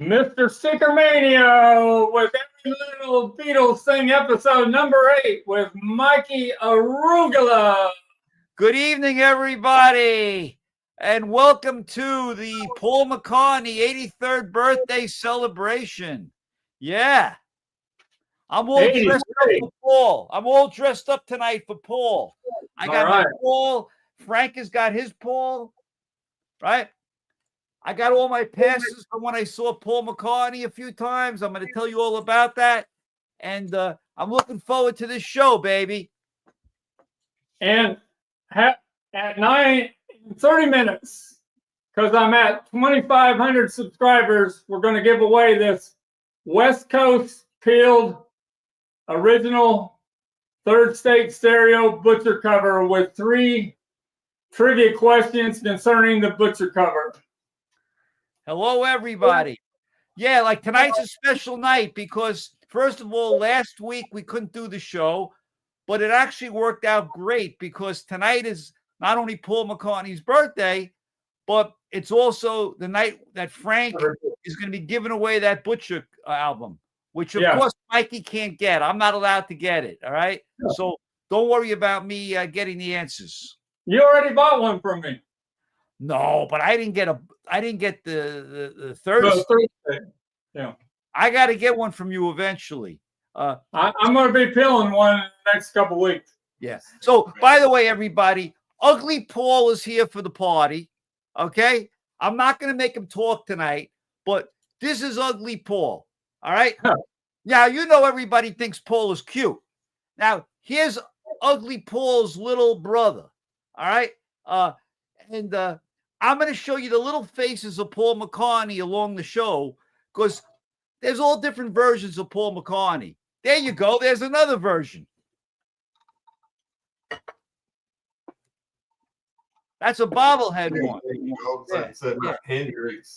Mr. Stickermania with every little Beatles thing, episode number 8 with Mikey Arugula. Good evening, everybody, and welcome to the Paul McCartney 83rd birthday celebration. Yeah, I'm all dressed up for Paul. I'm all dressed up tonight for Paul. I got my Paul. Frank has got his Paul, right? I got all my passes from when I saw Paul McCartney a few times. I'm going to tell you all about that. And I'm looking forward to this show, baby. And at 30 minutes, because I'm at 2,500 subscribers, we're going to give away this West Coast peeled original third state stereo butcher cover with 3 trivia questions concerning the butcher cover. Hello, everybody. Yeah, like tonight's a special night because, first of all, last week we couldn't do the show, but it actually worked out great because tonight is not only Paul McCartney's birthday, but it's also the night that Frank is going to be giving away that Butcher album, which, of course, Mikey can't get. I'm not allowed to get it, all right? Yeah. So don't worry about me getting the answers. You already bought one from me. No, but I didn't get the Thursday. Yeah, I got to get one from you eventually. I'm going to be peeling one in the next couple weeks. Yeah. So, by the way, everybody, Ugly Paul is here for the party. Okay, I'm not going to make him talk tonight, but this is Ugly Paul. All right. Now you know everybody thinks Paul is cute. Now here's Ugly Paul's little brother. All right. And I'm going to show you the little faces of Paul McCartney along the show because there's all different versions of Paul McCartney. There you go. There's another version. That's a bobblehead one.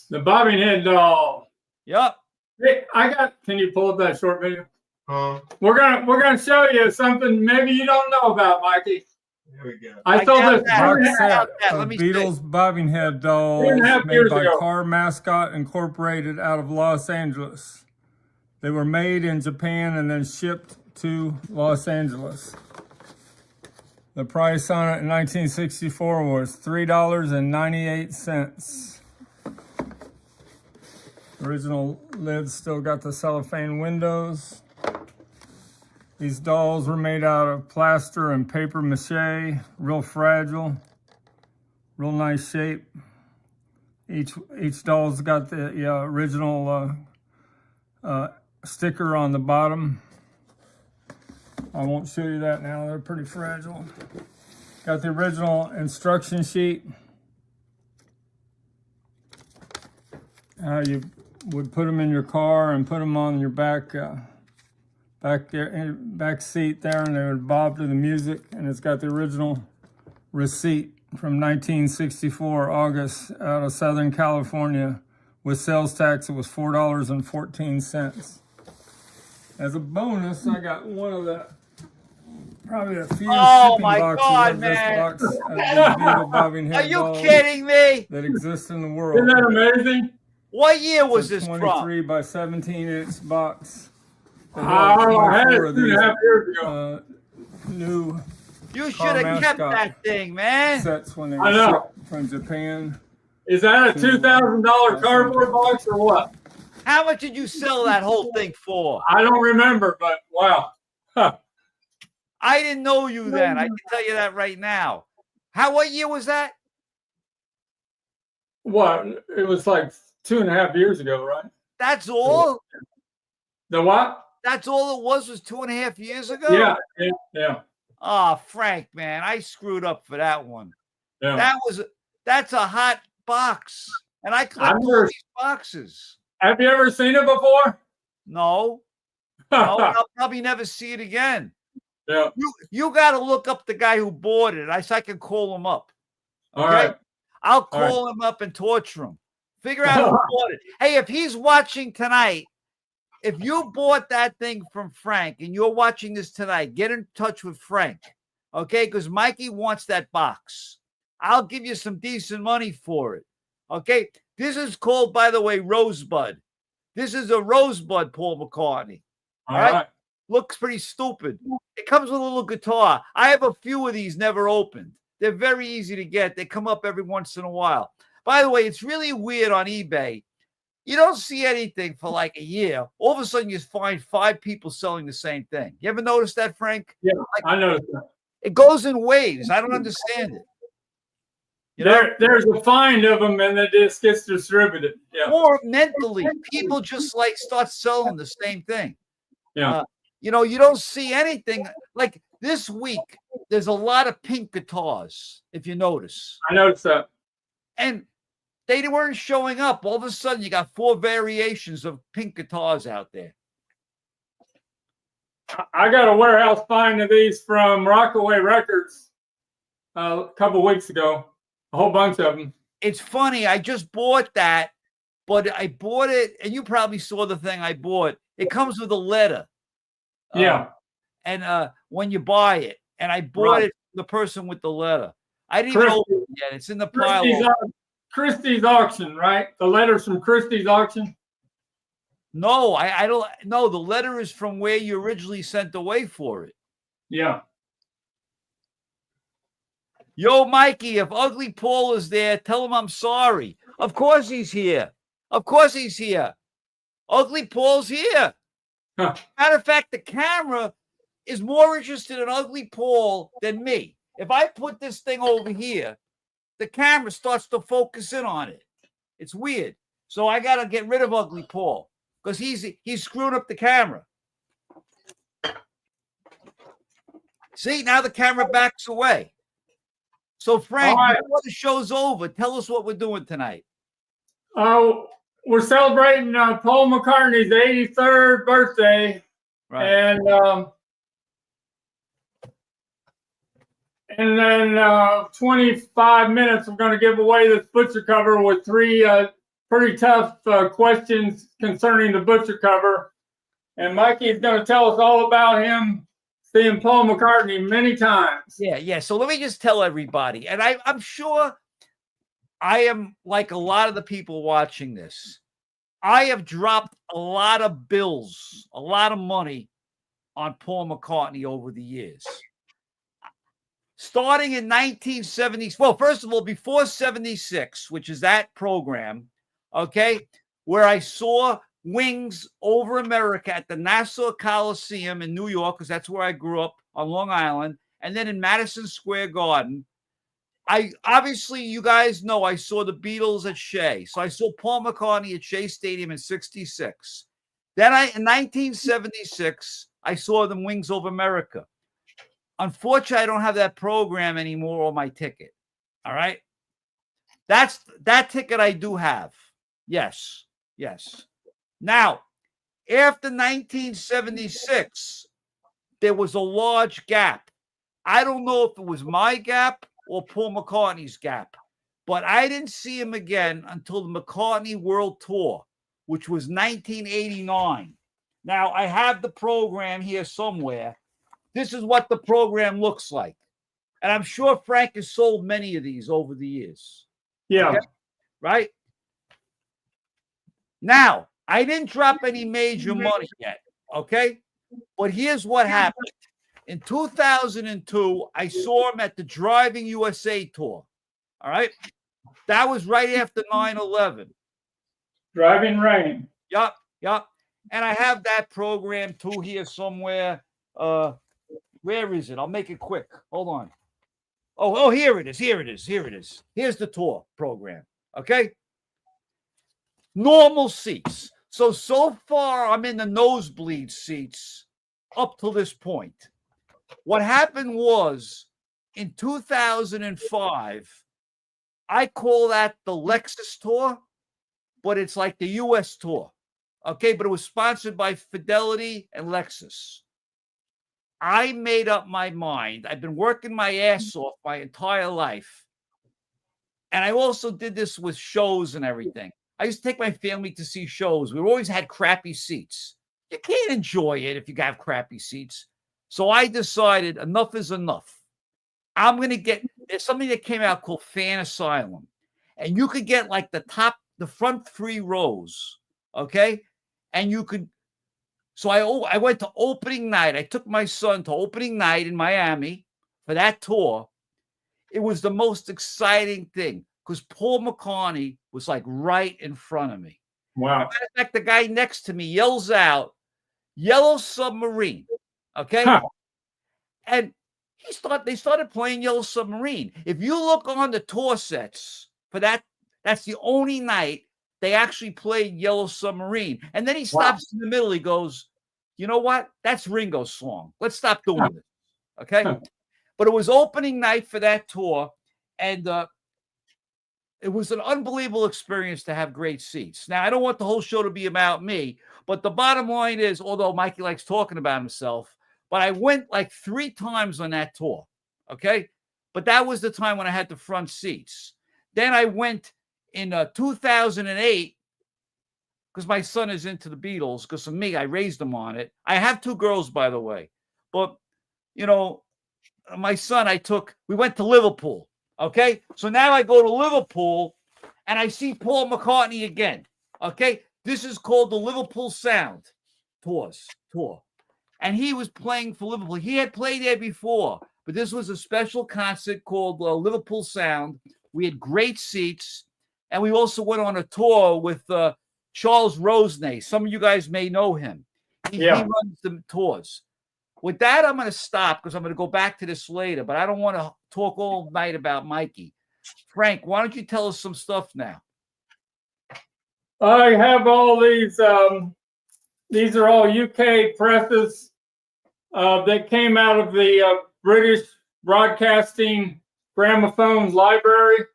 The bobbing head doll. Yep. Hey, can you pull up that short video? We're gonna show you something maybe you don't know about, Mikey. Here we go. I saw this box set of Beatles bobbing head dolls made by Car Mascot Incorporated out of Los Angeles. They were made in Japan and then shipped to Los Angeles. The price on it in 1964 was $3.98. Original lid still got the cellophane windows. These dolls were made out of plaster and paper mache, real fragile, real nice shape. Each doll's got the original sticker on the bottom. I won't show you that now, they're pretty fragile. Got the original instruction sheet. How you would put them in your car and put them on your back seat there, and they would bob to the music. And it's got the original receipt from 1964, August, out of Southern California. With sales tax, it was $4.14. As a bonus, I got one of the probably a few shipping boxes of this box of these Beatle bobbing head dolls. Are you kidding me? That exist in the world. Isn't that amazing? What year was this from? 23 by 17-inch box. I had it 2.5 years ago. New. You should have kept that thing, man. Sets when they were shipped from Japan. Is that a $2,000 cardboard box or what? How much did you sell that whole thing for? I don't remember, but wow. Huh. I didn't know you then. I can tell you that right now. What year was that? What? It was like 2.5 years ago, right? That's all? The what? That's all it was 2.5 years ago? Yeah. Oh, Frank, man, I screwed up for that one. Yeah. That's a hot box. And I collect all these boxes. Have you ever seen it before? No. I'll probably never see it again. Yeah. You got to look up the guy who bought it. I can call him up. Okay? All right. I'll call him up and torture him. Figure out who bought it. Hey, if he's watching tonight, if you bought that thing from Frank and you're watching this tonight, get in touch with Frank. Okay? Because Mikey wants that box. I'll give you some decent money for it. Okay? This is called, by the way, Rosebud. This is a rosebud Paul McCartney. All right. Looks pretty stupid. It comes with a little guitar. I have a few of these never opened. They're very easy to get. They come up every once in a while. By the way, it's really weird on eBay. You don't see anything for like a year. All of a sudden, you find 5 people selling the same thing. You ever notice that, Frank? Yeah, I noticed that. It goes in waves. I don't understand it. You know? There's a find of them, and it just gets distributed. Yeah. Or mentally, people just like start selling the same thing. Yeah. You know, you don't see anything like this week. There's a lot of pink guitars, if you notice. I noticed that. And they weren't showing up. All of a sudden, you got 4 variations of pink guitars out there. I got a warehouse find of these from Rockaway Records a couple weeks ago. A whole bunch of them. It's funny. I just bought that, but I bought it, and you probably saw the thing I bought. It comes with a letter. Yeah. And when you buy it, and I bought it from the person with the letter. I didn't even open it yet. It's in the pile. Christie's auction, right? The letter's from Christie's auction. No, I don't know. The letter is from where you originally sent away for it. Yeah. Yo, Mikey, if Ugly Paul is there, tell him I'm sorry. Of course he's here. Of course he's here. Ugly Paul's here. Huh. Matter of fact, the camera is more interested in Ugly Paul than me. If I put this thing over here, the camera starts to focus in on it. It's weird. So I got to get rid of Ugly Paul because he's screwing up the camera. See, now the camera backs away. So, Frank, before the show's over, tell us what we're doing tonight. We're celebrating Paul McCartney's 83rd birthday. Right. And then 25 minutes, we're going to give away this butcher cover with 3 pretty tough questions concerning the butcher cover. And Mikey is going to tell us all about him seeing Paul McCartney many times. Yeah. So let me just tell everybody, and I'm sure I am like a lot of the people watching this. I have dropped a lot of bills, a lot of money on Paul McCartney over the years. Starting in 1970, well, first of all, before 76, which is that program, okay, where I saw Wings over America at the Nassau Coliseum in New York, because that's where I grew up on Long Island, and then in Madison Square Garden. Obviously, you guys know I saw the Beatles at Shea. So I saw Paul McCartney at Shea Stadium in 66. Then in 1976, I saw them Wings over America. Unfortunately, I don't have that program anymore or my ticket. All right. That ticket I do have. Yes. Now, after 1976, there was a large gap. I don't know if it was my gap or Paul McCartney's gap, but I didn't see him again until the McCartney World Tour, which was 1989. Now, I have the program here somewhere. This is what the program looks like. And I'm sure Frank has sold many of these over the years. Yeah. Okay? Right? Now, I didn't drop any major money yet, okay? But here's what happened. In 2002, I saw him at the Driving USA tour, all right? That was right after 9/11. Driving Rain. Yup. And I have that program too here somewhere. Where is it? I'll make it quick. Hold on. Oh, here it is. Here's the tour program, okay? Normal seats. So far, I'm in the nosebleed seats up to this point. What happened was in 2005, I call that the Lexus tour, but it's like the US tour. Okay, but it was sponsored by Fidelity and Lexus. I made up my mind. I've been working my ass off my entire life. And I also did this with shows and everything. I used to take my family to see shows. We always had crappy seats. You can't enjoy it if you have crappy seats. So I decided enough is enough. I'm going to there's something that came out called Fan Asylum. And you could get like the front 3 rows, okay? and you could. So I went to opening night. I took my son to opening night in Miami for that tour. It was the most exciting thing because Paul McCartney was like right in front of me. Wow. Matter of fact, the guy next to me yells out, "Yellow Submarine." Okay. Huh. And they started playing Yellow Submarine. If you look on the tour sets for that, that's the only night they actually played Yellow Submarine. And then he stops in the middle. He goes, "You know what? That's Ringo's song. Let's stop doing this." Okay. But it was opening night for that tour. And it was an unbelievable experience to have great seats. Now, I don't want the whole show to be about me, but the bottom line is, although Mikey likes talking about himself, but I went like 3 times on that tour. Okay. But that was the time when I had the front seats. Then I went in 2008 because my son is into the Beatles. Because of me, I raised him on it. I have 2 girls, by the way. But, you know, my son, we went to Liverpool. Okay. So now I go to Liverpool and I see Paul McCartney again. Okay. This is called the Liverpool Sound Tour. And he was playing for Liverpool. He had played there before, but this was a special concert called Liverpool Sound. We had great seats. And we also went on a tour with Charles Rosenay. Some of you guys may know him. He runs the tours. With that, I'm going to stop because I'm going to go back to this later, but I don't want to talk all night about Mikey. Frank, why don't you tell us some stuff now? I have all these. These are all UK presses that came out of the British Broadcasting Gramophone Library.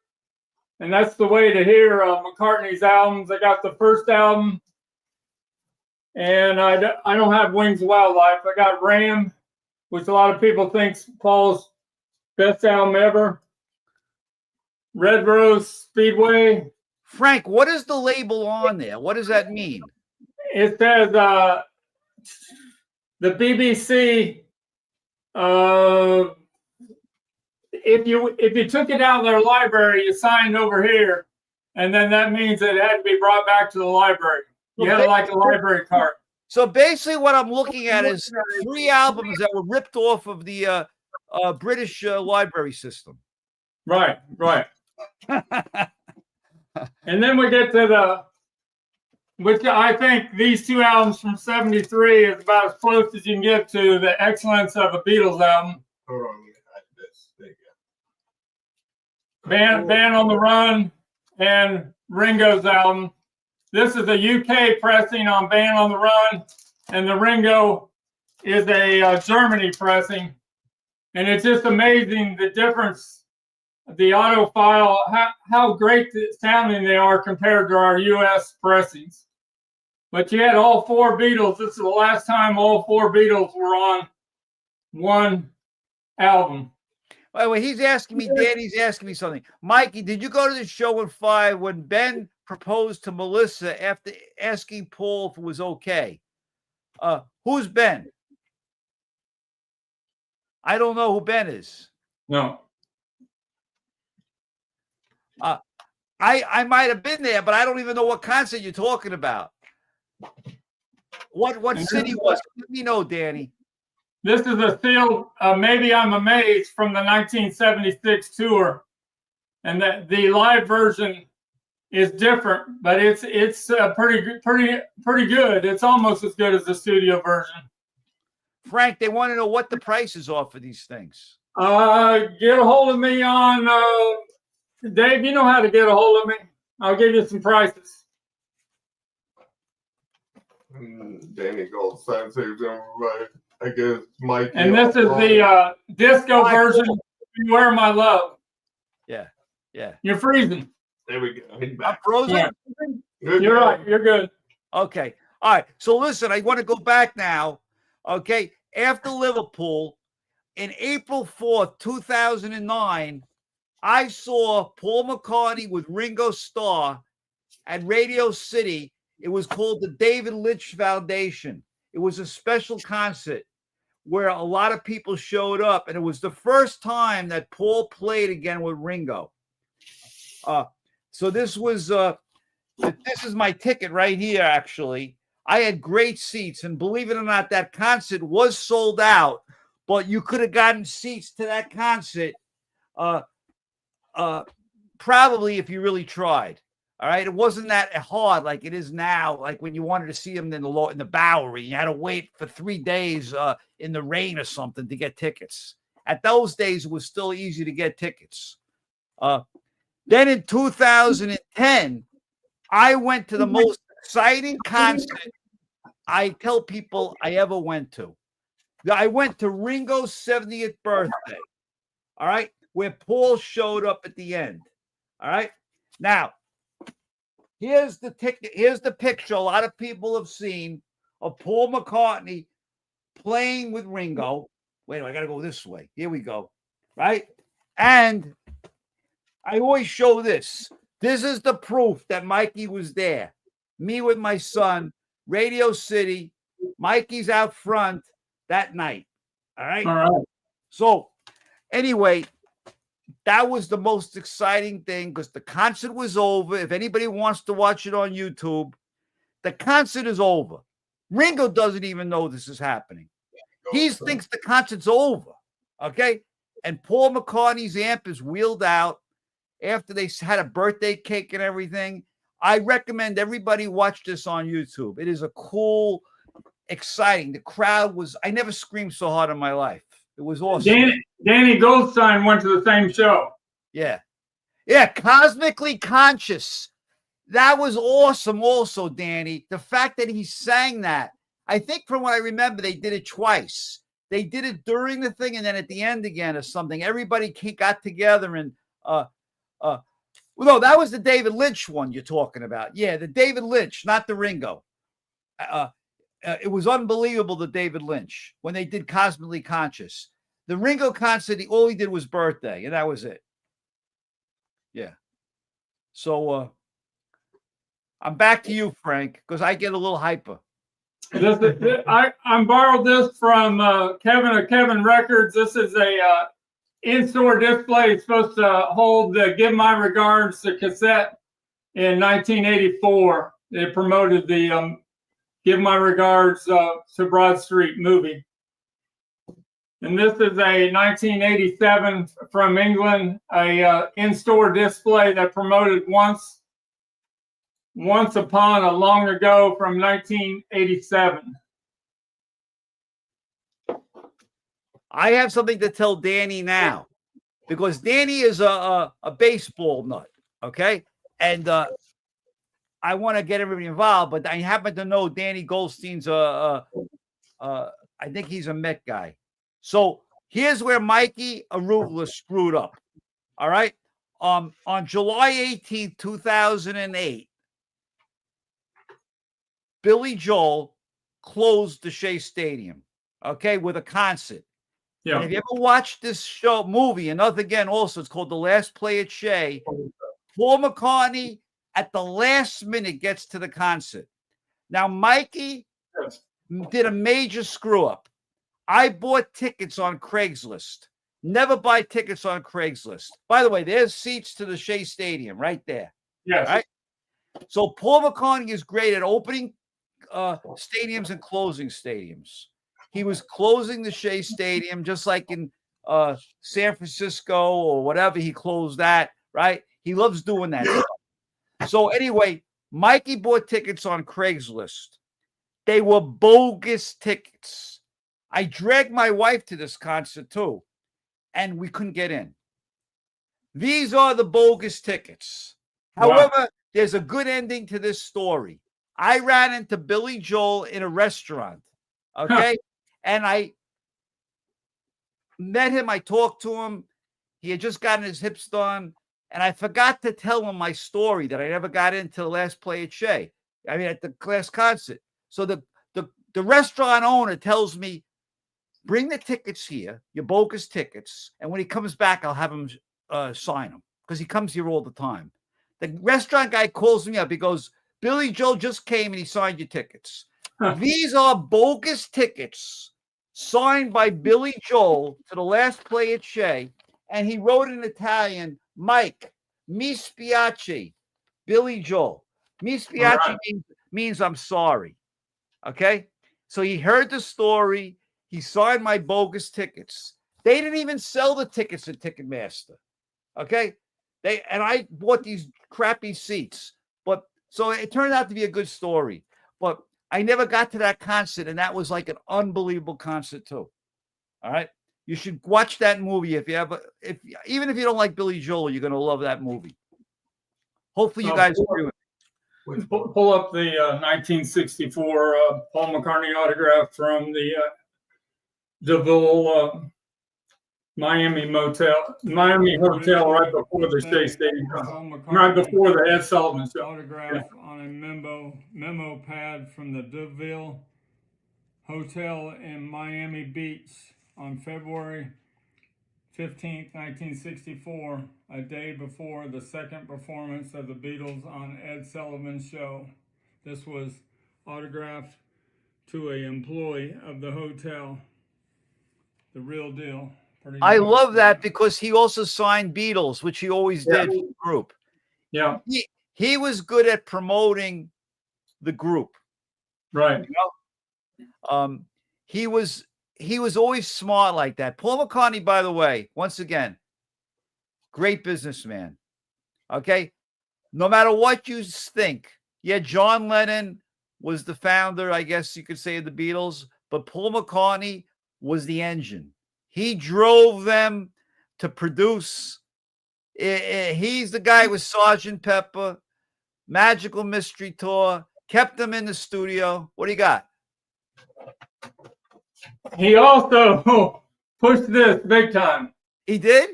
And that's the way to hear McCartney's albums. I got the first album. And I don't have Wings of Wildlife. I got Ram, which a lot of people think's Paul's best album ever. Red Rose Speedway. Frank, what is the label on there? What does that mean? It says the BBC. If you took it out of their library, you signed over here, and then that means it had to be brought back to the library. You had like a library card. So basically, what I'm looking at is 3 albums that were ripped off of the British library system. Right. And then we get to which I think these 2 albums from '73 is about as close as you can get to the excellence of a Beatles album. Hold on, let me hide this. There you go. Band on the Run and Ringo's album. This is a UK pressing on Band on the Run, and the Ringo is a Germany pressing. And it's just amazing the difference, the audiophile, how great sounding they are compared to our US pressings. But you had all 4 Beatles. This is the last time all 4 Beatles were on one album. By the way, Danny's asking me something. Mikey, did you go to the show in 5 when Ben proposed to Melissa after asking Paul if it was okay? Who's Ben? I don't know who Ben is. No. I might have been there, but I don't even know what concert you're talking about. What city was it? Let me know, Danny. This is a sealed Maybe I'm Amazed from the 1976 tour. And the live version is different, but it's pretty good. It's almost as good as the studio version. Frank, they want to know what the prices are for these things. Get a hold of me on Dave. You know how to get a hold of me. I'll give you some prices. Danny Gold sign saves everybody. I guess Mikey. And this is the disco version. Beware My Love. Yeah. You're freezing. There we go. I'm frozen. Yeah. You're right. You're good. Okay. All right. So listen, I want to go back now. Okay. After Liverpool, in April 4th, 2009, I saw Paul McCartney with Ringo Starr at Radio City. It was called the David Lynch Foundation. It was a special concert where a lot of people showed up, and it was the first time that Paul played again with Ringo. So this is my ticket right here, actually. I had great seats, and believe it or not, that concert was sold out, but you could have gotten seats to that concert probably if you really tried. All right. It wasn't that hard like it is now. Like when you wanted to see them in the Bowery, you had to wait for 3 days in the rain or something to get tickets. At those days, it was still easy to get tickets. Then in 2010, I went to the most exciting concert I tell people I ever went to. I went to Ringo's 70th birthday. All right. Where Paul showed up at the end. All right. Now, here's the ticket. Here's the picture a lot of people have seen of Paul McCartney playing with Ringo. Wait, I got to go this way. Here we go. Right. And I always show this. This is the proof that Mikey was there. Me with my son, Radio City. Mikey's out front that night. All right. All right. So anyway, that was the most exciting thing because the concert was over. If anybody wants to watch it on YouTube, the concert is over. Ringo doesn't even know this is happening. He thinks the concert's over. Okay. And Paul McCartney's amp is wheeled out after they had a birthday cake and everything. I recommend everybody watch this on YouTube. It is a cool, exciting. The crowd was, I never screamed so hard in my life. It was awesome. Danny Goldstein went to the same show. Yeah. Yeah. Cosmically Conscious. That was awesome also, Danny. The fact that he sang that, I think from what I remember, they did it twice. They did it during the thing and then at the end again or something. Everybody got together and, no, that was the David Lynch one you're talking about. Yeah, the David Lynch, not the Ringo. It was unbelievable, the David Lynch, when they did Cosmically Conscious. The Ringo concert, all he did was Birthday, and that was it. Yeah. So I'm back to you, Frank, because I get a little hyper. I borrowed this from Kevin of Kevin Records. This is a in-store display. It's supposed to hold the Give My Regards, the cassette in 1984. They promoted the Give My Regards to Broad Street movie. And this is a 1987 from England, a in-store display that promoted Once Upon a Long Ago from 1987. I have something to tell Danny now because Danny is a baseball nut, okay? And I want to get everybody involved, but I happen to know Danny Goldstein's I think he's a Met guy. So here's where Mikey Arugula screwed up. All right. On July 18th, 2008, Billy Joel closed the Shea Stadium, okay, with a concert. Yeah. And if you ever watched this movie, another again, also, it's called The Last Play at Shea, Paul McCartney at the last minute gets to the concert. Now, Mikey did a major screw up. I bought tickets on Craigslist. Never buy tickets on Craigslist. By the way, there's seats to the Shea Stadium right there. Yes. Right? So Paul McCartney is great at opening stadiums and closing stadiums. He was closing the Shea Stadium just like in San Francisco or whatever. He closed that, right? He loves doing that. So anyway, Mikey bought tickets on Craigslist. They were bogus tickets. I dragged my wife to this concert too, and we couldn't get in. These are the bogus tickets. Wow. However, there's a good ending to this story. I ran into Billy Joel in a restaurant, okay? And I met him. I talked to him. He had just gotten his hips done. And I forgot to tell him my story that I never got into the last play at Shea. I mean, at the last concert. So the restaurant owner tells me, bring the tickets here, your bogus tickets. And when he comes back, I'll have him sign them because he comes here all the time. The restaurant guy calls me up. He goes, Billy Joel just came and he signed your tickets. These are bogus tickets signed by Billy Joel to the last play at Shea. And he wrote in Italian, Mike, mi spiace, Billy Joel. Mi spiace means I'm sorry. Okay. So he heard the story. He signed my bogus tickets. They didn't even sell the tickets at Ticketmaster. Okay. I bought these crappy seats. But so it turned out to be a good story. But I never got to that concert, and that was like an unbelievable concert too. All right. You should watch that movie if you ever, even if you don't like Billy Joel, you're gonna love that movie. Hopefully, you guys agree with me. Pull up the 1964 Paul McCartney autograph from the DeVille Miami Hotel right before the Shea Stadium, right before the Ed Sullivan Show. Autograph on a memo pad from the DeVille Hotel in Miami Beach on February 15th, 1964, a day before the second performance of the Beatles on Ed Sullivan's Show. This was autographed to an employee of the hotel. The real deal. I love that because he also signed Beatles, which he always did for the group. Yeah. He was good at promoting the group. Right. You know? He was always smart like that. Paul McCartney, by the way, once again, great businessman. Okay. No matter what you think. Yeah, John Lennon was the founder, I guess you could say, of the Beatles, but Paul McCartney was the engine. He drove them to produce. He's the guy with Sgt. Pepper, Magical Mystery Tour, kept them in the studio. What do you got? He also pushed this big time. He did?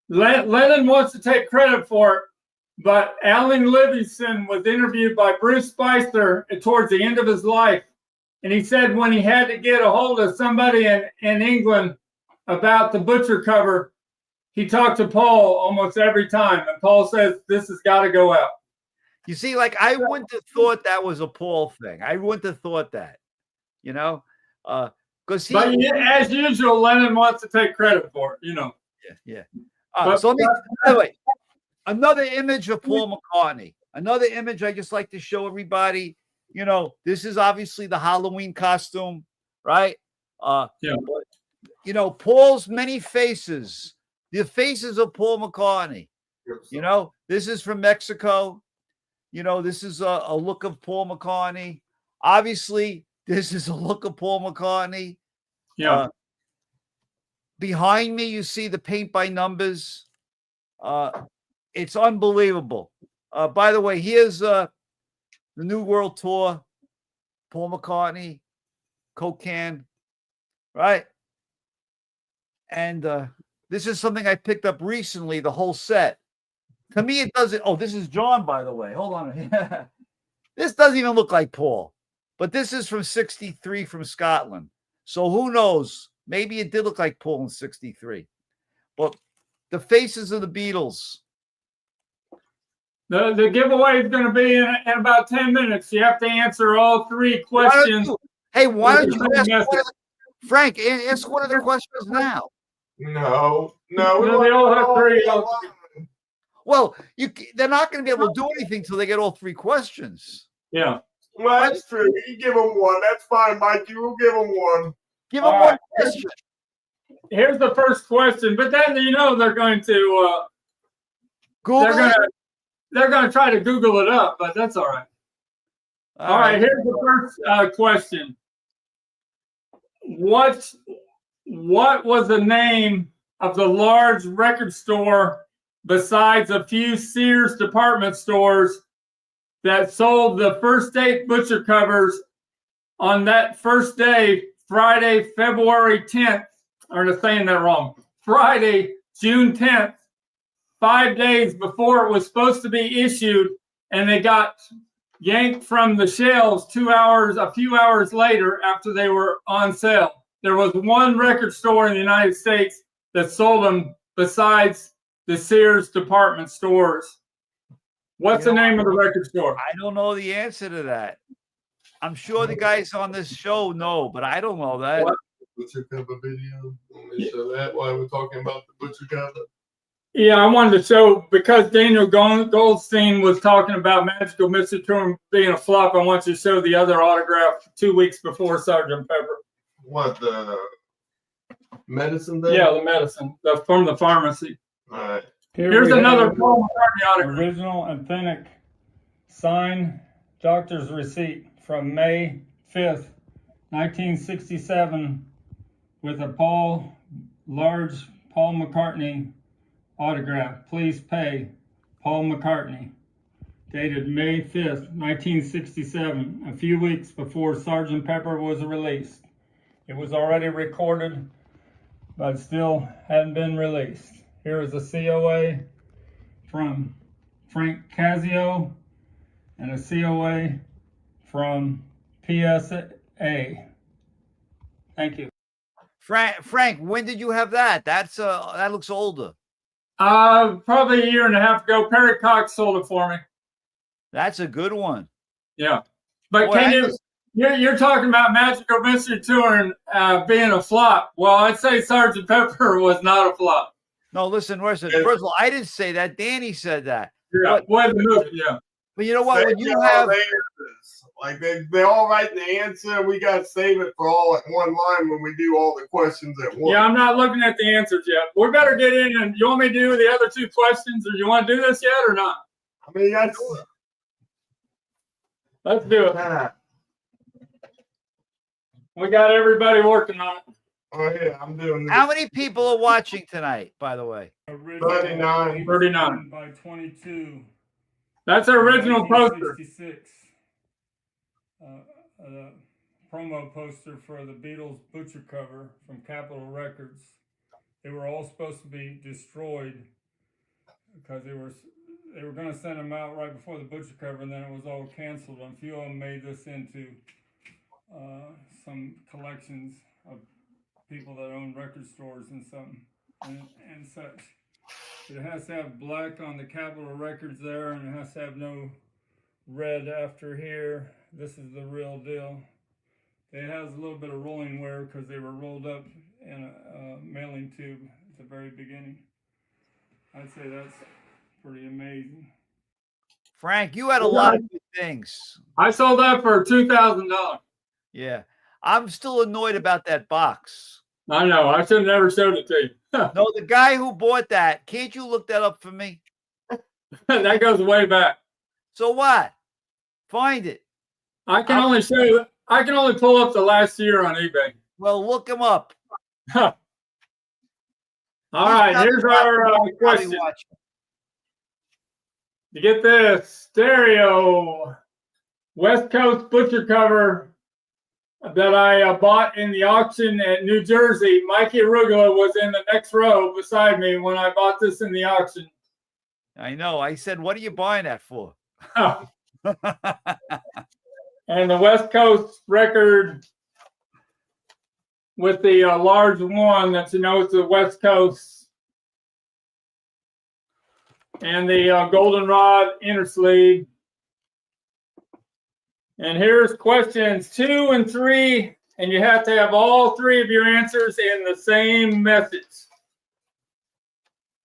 Lennon wants to take credit for it, but Alan Livingston was interviewed by Bruce Spicer towards the end of his life. And he said when he had to get a hold of somebody in England about the butcher cover, he talked to Paul almost every time. And Paul says, this has got to go out. You see, like, I wouldn't have thought that was a Paul thing. I wouldn't have thought that, you know, because But as usual, Lennon wants to take credit for it, you know. Yeah. So let me, by the way, another image of Paul McCartney. Another image I just like to show everybody. You know, this is obviously the Halloween costume, right? Yeah. But, you know, Paul's many faces, the faces of Paul McCartney. You know, this is from Mexico. You know, this is a look of Paul McCartney. Obviously, this is a look of Paul McCartney. Yeah. Behind me, you see the paint by numbers. It's unbelievable. By the way, here's the New World Tour. Paul McCartney, Coke can, right? And this is something I picked up recently, the whole set. To me, it doesn't. Oh, this is John, by the way. Hold on. This doesn't even look like Paul. But this is from 63 from Scotland. So who knows? Maybe it did look like Paul in 63. But the faces of the Beatles. The giveaway is going to be in about 10 minutes. You have to answer all three questions. Why don't you ask Frank, ask one of the questions now. No, they all have three. Well, they're not going to be able to do anything until they get all three questions. Yeah. Well, that's true. You give them one. That's fine, Mikey. We'll give them one. Give them one question. Here's the first question, but then you know they're going to Google. They're going to try to Google it up, but that's all right. All right. Here's the first question. What was the name of the large record store besides a few Sears department stores that sold the first date butcher covers on that first day, Friday, February 10th, or I'm saying that wrong, Friday, June 10th, 5 days before it was supposed to be issued, and they got yanked from the shelves a few hours later after they were on sale. There was one record store in the United States that sold them besides the Sears department stores. What's the name of the record store? I don't know the answer to that. I'm sure the guys on this show know, but I don't know that. Butcher cover video. Let me show that while we're talking about the butcher cover. Yeah, I wanted to show, because Daniel Goldstein was talking about Magical Mystery Tour being a flop, I want you to show the other autograph 2 weeks before Sgt. Pepper. What, the medicine thing? Yeah, the medicine from the pharmacy. All right. Here's we another have Paul McCartney autograph. original, authentic, signed doctor's receipt from May 5th, 1967, with a large Paul McCartney autograph. Please pay, Paul McCartney. Dated May 5th, 1967, a few weeks before Sgt. Pepper was released. It was already recorded, but still hadn't been released. Here is a COA from Frank Casio and a COA from PSA. Thank you. Frank, when did you have that? That looks older. Probably a year and a half ago. Perry Cox sold it for me. That's a good one. Yeah. But Boy, you're talking about Magical Mystery Tour and being a flop. Well, I'd say Sgt. Pepper was not a flop. No, listen. First of all, I didn't say that. Danny said that. Yeah. Yeah. But you know what? When you Save have all the answers. Like they all write the answer. We got to save it for all at one line when we do all the questions at once. Yeah, I'm not looking at the answers yet. We better get in. And you want me to do the other 2 questions, or you want to do this yet or not? I mean, that's Let's do it. We got everybody working on it. Oh yeah, I'm doing this. how many people are watching tonight, by the way? 39. 39. By 22. That's our original poster. 1966. Promo poster for the Beatles Butcher cover from Capitol Records. They were all supposed to be destroyed because they were going to send them out right before the Butcher cover, and then it was all canceled. And a few of them made this into some collections of people that own record stores and such. It has to have black on the Capitol Records there, and it has to have no red after here. This is the real deal. It has a little bit of rolling wear because they were rolled up in a mailing tube at the very beginning. I'd say that's pretty amazing. Frank, you had a lot of good things. I sold that for $2,000. Yeah. I'm still annoyed about that box. I know. I should have never showed it to you. No, the guy who bought that, can't you look that up for me? That goes way back. So what? Find it. I can only pull up the last year on eBay. Well, look him up. All right, here's our question. You get this stereo West Coast Butcher cover that I bought in the auction at New Jersey. Mikey Arugula was in the next row beside me when I bought this in the auction. I know. I said, what are you buying that for? And the West Coast record with the large one that you know is the West Coast. And the goldenrod inner sleeve. And here's questions 2 and 3, and you have to have all 3 of your answers in the same message.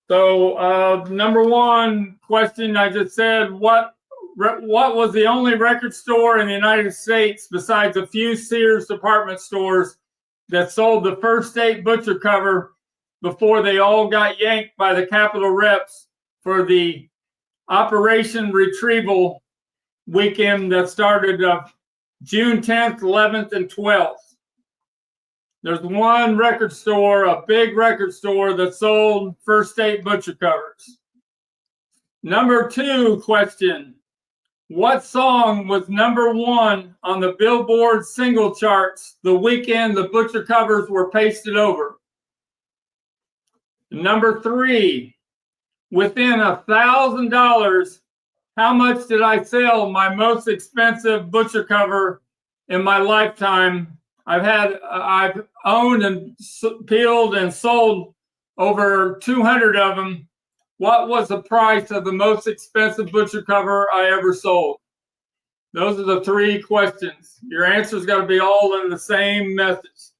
So number 1 question, I just said, what was the only record store in the United States besides a few Sears department stores that sold the first state Butcher cover before they all got yanked by the Capitol reps for the Operation Retrieval weekend that started June 10th, 11th, and 12th? There's one record store, a big record store, that sold first state Butcher covers. Number 2 question. What song was number 1 on the Billboard single charts the weekend the Butcher covers were pasted over? Number 3. Within $1,000, how much did I sell my most expensive Butcher cover in my lifetime? I've owned and peeled and sold over 200 of them. What was the price of the most expensive Butcher cover I ever sold? Those are the 3 questions. Your answer's got to be all in the same message.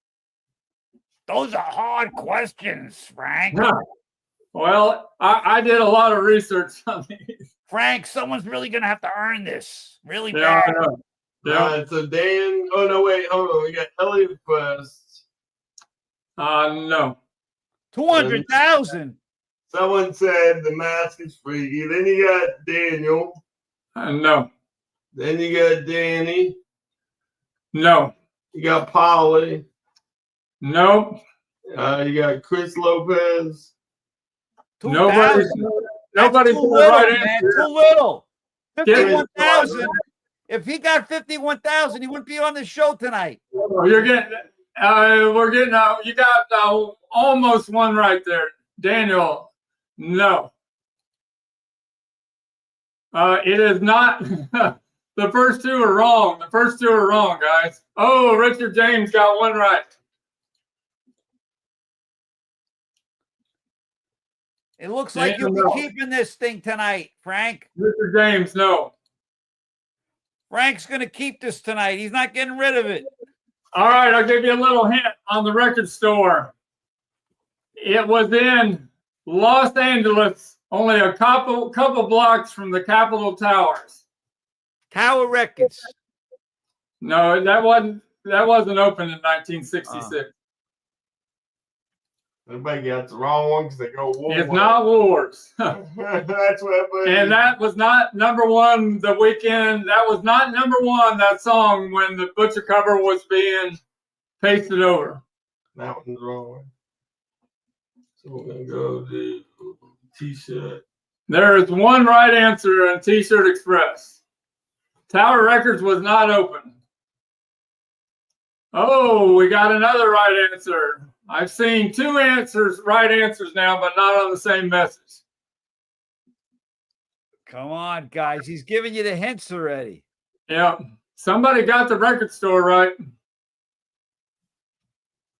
Those are hard questions, Frank. Well, I did a lot of research on these. Frank, someone's really gonna have to earn this. Really Yeah, bad. I know. Yeah. So Dan. Oh no, wait, hold on. We got Elliot first. No. 200,000. Someone said the mask is freaky. Then you got Daniel. No. Then you got Danny. No. You got Polly. Nope. You got Chris Lopez. 2,000. Nobody's Too the little, right man. answer. Too little. Give me- 51,000. If he got 51,000, he wouldn't be on the show tonight. You're getting. We're getting. You got almost one right there, Daniel. No. It is not. The first two are wrong. The first two are wrong, guys. Oh, Richard James got one right. It looks like you'll be keeping this thing tonight, Frank. Richard James, no. Frank's going to keep this tonight. He's not getting rid of it. All right, I'll give you a little hint on the record store. It was in Los Angeles, only a couple blocks from the Capitol Towers. Tower Records. No, that wasn't open in 1966. Everybody got the wrong one because they go war. It's not Wars. That's what. And that was not number one the weekend. That was not number one, that song, when the butcher cover was being pasted over. That one's the wrong one. So we're gonna go to T-shirt. There is one right answer in T-shirt Express. Tower Records was not open. Oh, we got another right answer. I've seen two right answers now, but not on the same message. Come on, guys. He's giving you the hints already. Yeah, somebody got the record store right.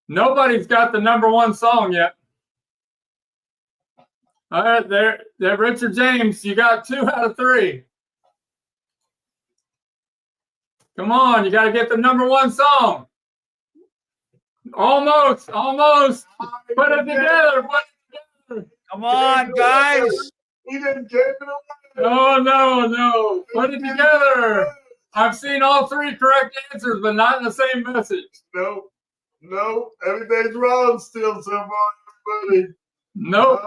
Nobody's got the number one song yet. All right, there, Richard James, you got 2 out of 3. Come on, you got to get the number one song. Almost. Put it together. Come on, guys. He didn't give it away. No. Put it together. I've seen all 3 correct answers, but not in the same message. No. Everything's wrong still so far, everybody. Nope.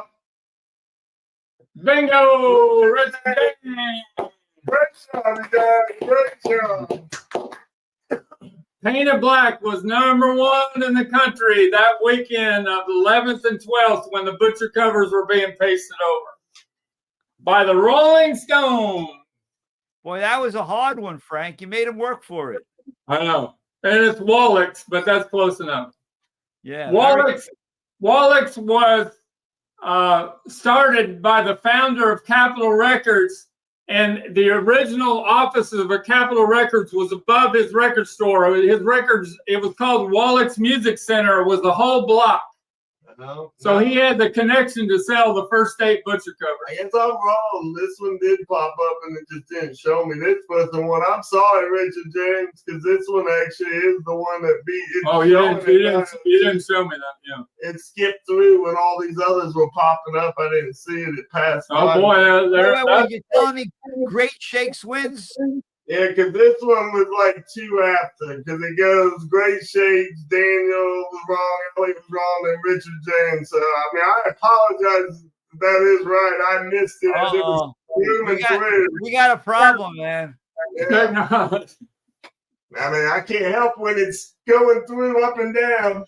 Bingo! Richard James. Great job, you guys. Great job. Painted Black was number one in the country that weekend of the 11th and 12th when the butcher covers were being pasted over by the Rolling Stone. Boy, that was a hard one, Frank. You made him work for it. I know. And it's Wallach's, but that's close enough. Yeah. Wallach's was started by the founder of Capitol Records, and the original offices of Capitol Records was above his record store. His records, it was called Wallach's Music Center, was the whole block. So he had the connection to sell the first state butcher cover. I guess I'm wrong. This one did pop up and it just didn't show me. This was the one. I'm sorry, Richard James, because this one actually is the one that beat it. Oh, you didn't show me that. Yeah. It skipped through when all these others were popping up. I didn't see it. It passed. Oh boy, Wait, you're telling me Great Shakes wins? Yeah, because this one was like 2 after, because it goes Great Shakes, Daniel was wrong, Elliot was wrong, and Richard James. So, I mean, I apologize if that is right. I missed it. It was we got a problem, man. Yeah. I mean, I can't help when it's going through up and down.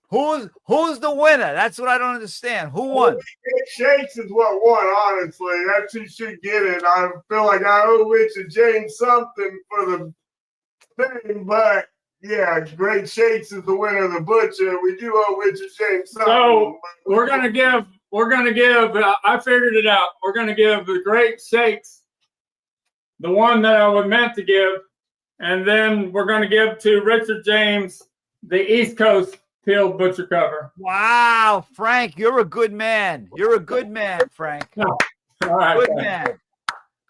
Who's the winner? That's what I don't understand. Who won? Great Shakes is what won, honestly. That she should get it. I feel like I owe Richard James something for the thing, but yeah, Great Shakes is the winner of the butcher. We do owe Richard James something. So we're gonna give. I figured it out. We're gonna give the Great Shakes the one that I was meant to give, and then we're gonna give to Richard James the East Coast peeled butcher cover. Wow, Frank, you're a good man. You're a good man, Frank. All right, good man.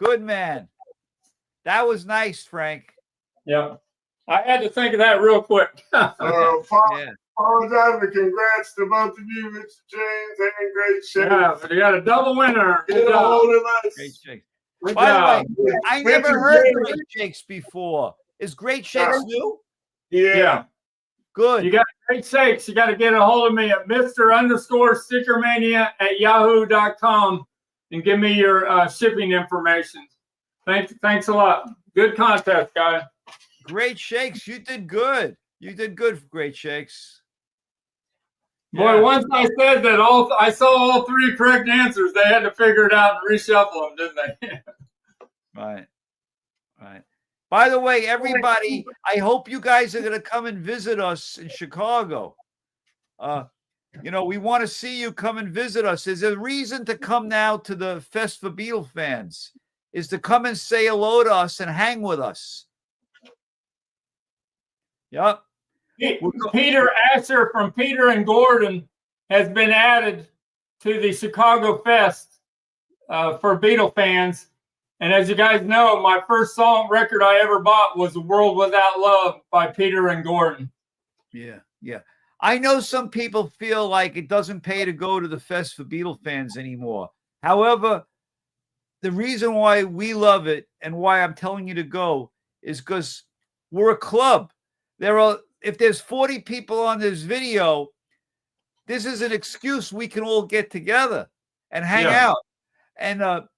Good man. That was nice, Frank. Yeah. I had to think of that real quick. Paul apologize, but congrats to both of you, Mr. James and Great Shea. Yeah, but you got a double winner. Get Good a job. hold of us. Great Shakes. Good By job. the way, I never heard Great Shakes before. Is Great Shakes new? Yeah. Good. You got Great Shakes. You got to get a hold of me at Mr._Stickermania@yahoo.com and give me your shipping information. Thanks a lot. Good contest, guys. Great Shakes. You did good. You did good for Great Shakes. Boy, Yeah. once I said that I saw all three correct answers, they had to figure it out and reshuffle them, didn't they? Right. Right. By the way, everybody, I hope you guys are going to come and visit us in Chicago. We want to see you come and visit us. There's a reason to come now to the Fest for Beatle fans, is to come and say hello to us and hang with us. Yep. Peter Asher from Peter and Gordon has been added to the Chicago Fest for Beatle fans. And as you guys know, my first song record I ever bought was "The World Without Love" by Peter and Gordon. Yeah, yeah. I know some people feel like it doesn't pay to go to the Fest for Beatle fans anymore. However, the reason why we love it and why I'm telling you to go is because we're a club. If there's 40 people on this video, this is an excuse we can all get together and hang out. And of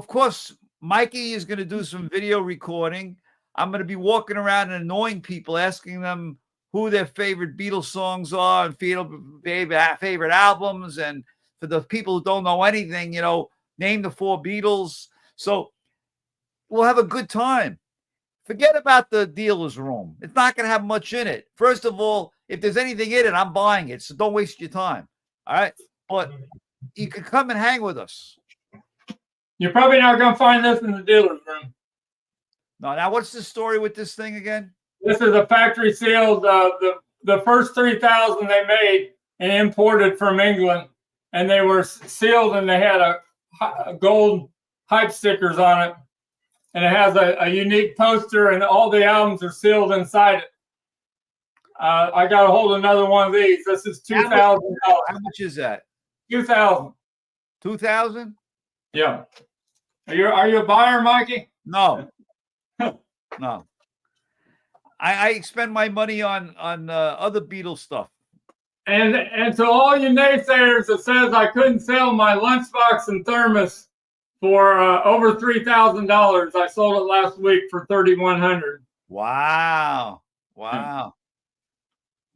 course, Mikey is going to do some video recording. I'm going to be walking around and annoying people, asking them who their favorite Beatles songs are and favorite albums. And for the people who don't know anything, name the 4 Beatles. So we'll have a good time. Forget about the dealer's room. It's not going to have much in it. First of all, if there's anything in it, I'm buying it. So don't waste your time. All right. But you can come and hang with us. You're probably not going to find this in the dealer's room. No, now what's the story with this thing again? This is a factory sealed. The first 3,000 they made and imported from England, and they were sealed, and they had a gold hype stickers on it, and it has a unique poster, and all the albums are sealed inside it. I got a hold of another one of these. This is $2,000. How much is that? 2,000. 2,000? Yeah. Are you a buyer, Mikey? No. No. I expend my money on other Beatles stuff. And to all you naysayers that says I couldn't sell my lunchbox and thermos for over $3,000, I sold it last week for $3,100. Wow. Wow.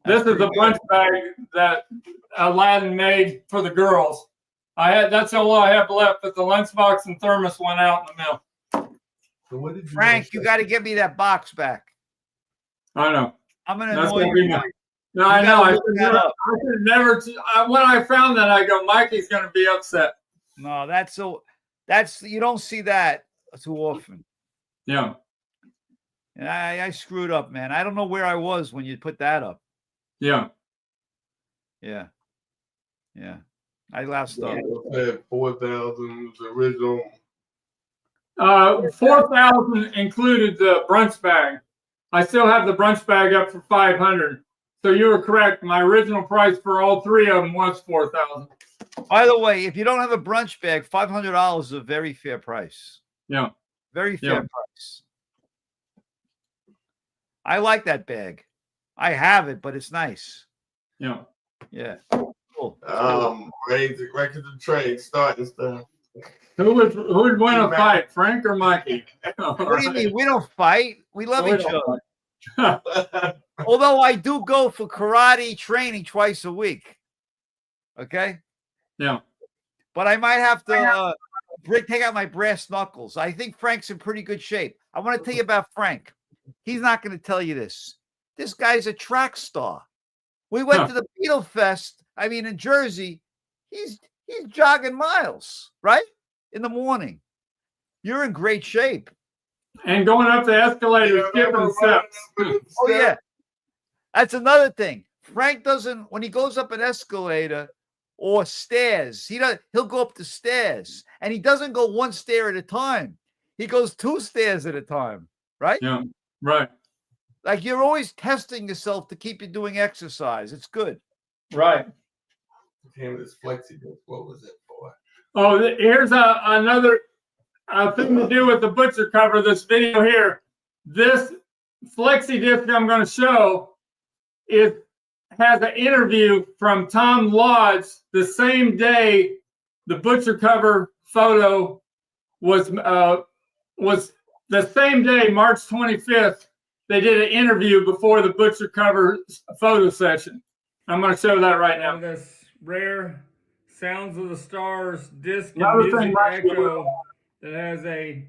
This is a lunch bag that Aladdin made for the girls. That's all I have left, but the lunchbox and thermos went out in the mail. So what did you Frank, you got to give me that box back. I know. I'm going to That's annoy gonna be you. nice. No, I know. I look should that never, up. when I found that, I go, Mikey's going to be upset. No, you don't see that too often. Yeah. And I screwed up, man. I don't know where I was when you put that up. Yeah. Yeah. Yeah. I lost up. 4,000 was the original. 4,000 included the brunch bag. I still have the brunch bag up for $500. So you were correct. My original price for all three of them was $4,000. By the way, if you don't have a brunch bag, $500 is a very fair price. Yeah. Very fair price. I like that bag. I have it, but it's nice. Yeah. Yeah. Cool. Ready to the trade, starting stuff. Who would win a fight, Frank or Mikey? What do you mean? We don't fight. We love each other. other. Although I do go for karate training twice a week. Okay? Yeah. But I might have to take out my brass knuckles. I think Frank's in pretty good shape. I want to tell you about Frank. He's not going to tell you this. This guy's a track star. We went to the Beatle Fest. I mean, in Jersey, he's jogging miles, right? In the morning. You're in great shape. And going up the escalator, skipping steps. Oh, yeah. That's another thing. Frank doesn't, when he goes up an escalator or stairs, he'll go up the stairs. And he doesn't go one stair at a time. He goes 2 stairs at a time, right? Yeah, right. like you're always testing yourself to keep you doing exercise. It's good. Right. Damn, this flexi disc, what was it for? Oh, here's another thing to do with the butcher cover. This video here, this flexi disc I'm going to show has an interview from Tom Lodge the same day the butcher cover photo was the same day, March 25th. They did an interview before the butcher cover photo session. I'm going to show that right now. This rare Sounds of the Stars disc and Another thing, music Mikey, echo that has a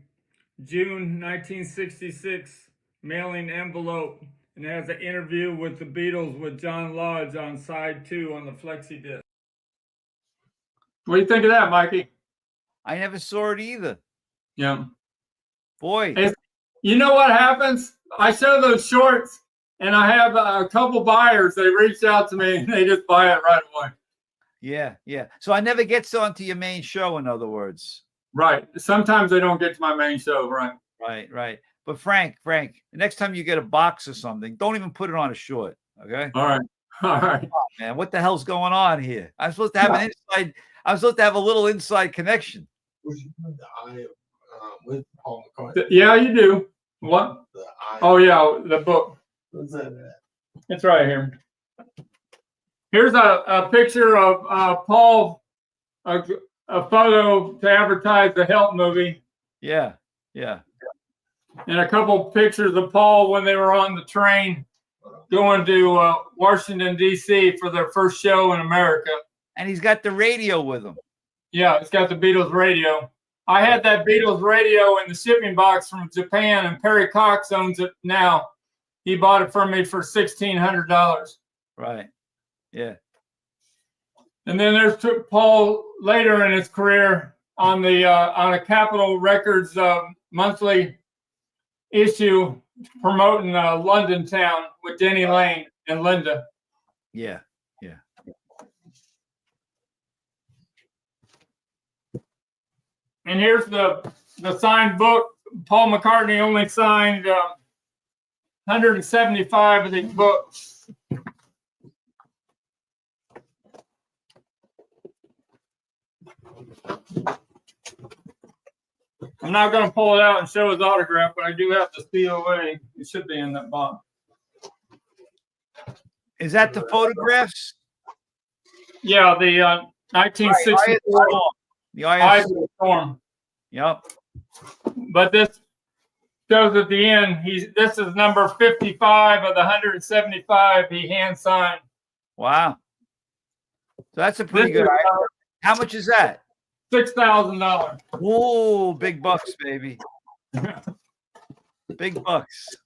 June 1966 mailing envelope, and it has an interview with the Beatles with John Lodge on side 2 on the flexi disc. What do you think of that, Mikey? I never saw it either. Yeah. Boy. You know what happens? I show those shorts, and I have a couple buyers. They reach out to me, and they just buy it right away. Yeah, yeah. So I never gets onto your main show, in other words. Right. Sometimes they don't get to my main show, right? Right, right. But Frank, the next time you get a box or something, don't even put it on a short, okay? All right. All right. Man, what the hell's going on here? I'm supposed to have an inside. I'm supposed to have a little inside connection. Was you the eye of with Paul McCartney? Yeah, you do. What? The eye. Oh, yeah, the book. What's that at? It's right here. Here's a picture of Paul, a photo to advertise the Help movie, Yeah, yeah. and a couple pictures of Paul when they were on the train going to Washington, D.C. for their first show in America. And he's got the radio with him. Yeah, it's got the Beatles radio. I had that Beatles radio in the shipping box from Japan, and Perry Cox owns it now. He bought it from me for $1,600. Right. Yeah. And then there's Paul later in his career on a Capitol Records monthly issue promoting London Town with Denny Lane and Linda. Yeah. Yeah. And here's the signed book. Paul McCartney only signed 175 of these books. I'm not going to pull it out and show his autograph, but I do have the COA. It should be in that box. Is that the photographs? Yeah, the 1964 The Eyes IS. of the Storm. Yep. But this shows at the end. This is number 55 of the 175 he hand signed. Wow. So that's a pretty good. How much is that? $6,000. Whoa, big bucks, baby. Big bucks.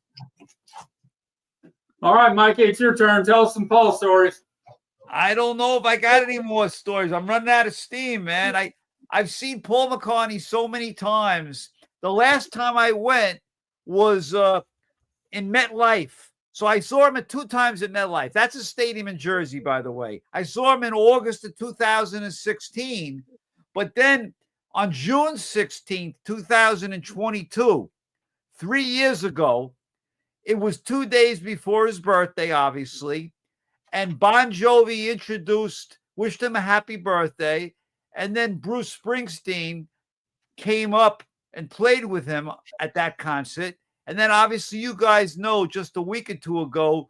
All right, Mikey, it's your turn. Tell us some Paul stories. I don't know if I got any more stories. I'm running out of steam, man. I've seen Paul McCartney so many times. The last time I went was in MetLife. So I saw him 2 times at MetLife. That's a stadium in Jersey, by the way. I saw him in August of 2016. But then on June 16th, 2022, 3 years ago, it was 2 days before his birthday, obviously. And Bon Jovi wished him a happy birthday. And then Bruce Springsteen came up and played with him at that concert. And then obviously you guys know just a week or 2 ago,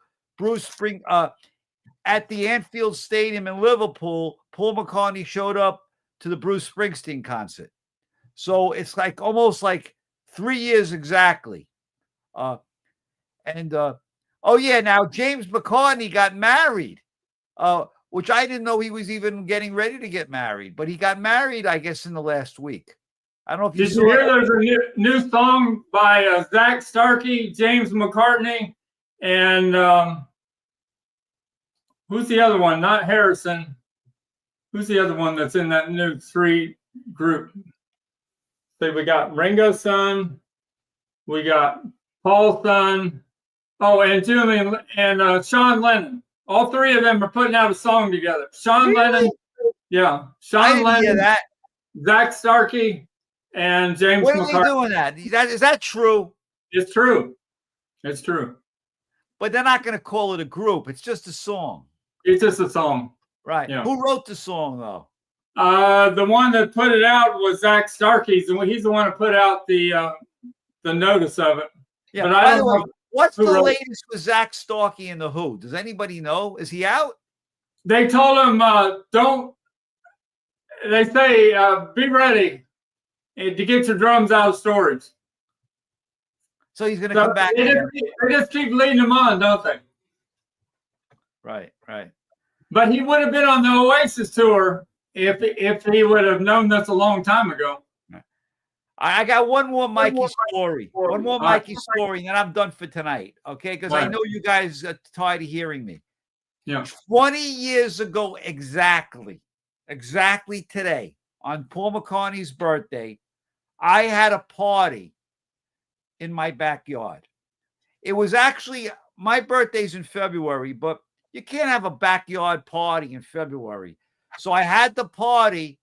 at the Anfield Stadium in Liverpool, Paul McCartney showed up to the Bruce Springsteen concert. So it's like almost like 3 years exactly. Oh yeah, now James McCartney got married, which I didn't know he was even getting ready to get married, but he got married, I guess, in the last week. I don't know if you Did you hear there's a new song by Zach Starkey, James McCartney, and who's the other one? Not Harrison. Who's the other one that's in that new 3 group? So we got Ringo's son, we got Paul's son, and Julian and Sean Lennon. All 3 of them are putting out a song together. Sean Lennon, yeah, Sean Lennon, that. Zach Starkey, and James When McCartney. are they doing that? Is that true? It's true. It's true. but they're not going to call it a group. It's just a song. It's just a song. Right. Yeah. Who wrote the song, though? The one that put it out was Zach Starkey's, and he's the one who put out the notice of it. Yeah. But I By don't the way, know what's who the wrote it. latest with Zach Starkey and the Who? Does anybody know? Is he out? They told him, don't. They say, be ready to get your drums out of storage. So he's going to So come back. they just keep leading him on, don't they? Right. Right. But he would have been on the Oasis tour if he would have known this a long time ago. I got one more Mikey story. One more All right. Mikey story, and then I'm done for tonight. Okay, because I Right. know you guys are tired of hearing me. Yeah. 20 years ago, exactly today, on Paul McCartney's birthday, I had a party in my backyard. It was actually, my birthday's in February, but you can't have a backyard party in February. So I had the party